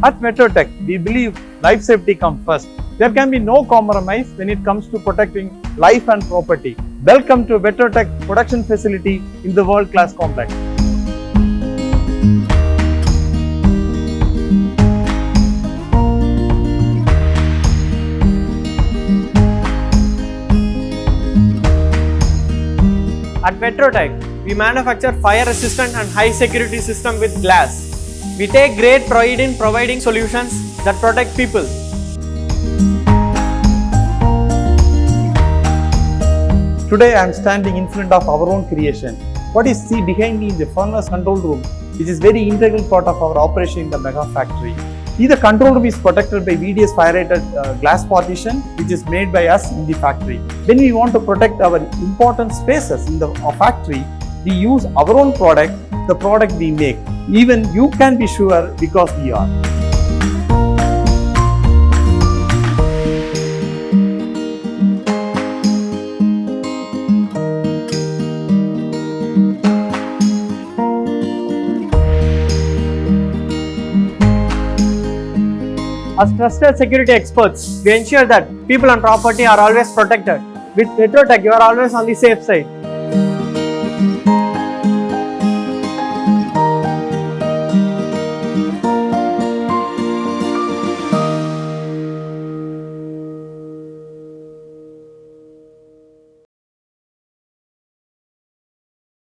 At Vetrotech, we believe life safety comes first. There can be no compromise when it comes to protecting life and property. Welcome to Vetrotech production facility in the world-class complex. At Vetrotech, we manufacture fire-resistant and high-security system with glass. We take great pride in providing solutions that protect people. Today I am standing in front of our own creation. What you see behind me is the furnace control room, which is very integral part of our operation in the mega factory. The control room is protected by VDS fire-rated glass partition, which is made by us in the factory. When we want to protect our important spaces in the factory, we use our own product, the product we make. Even you can be sure because we are. As trusted security experts, we ensure that people and property are always protected. With Vetrotech, you are always on the safe side.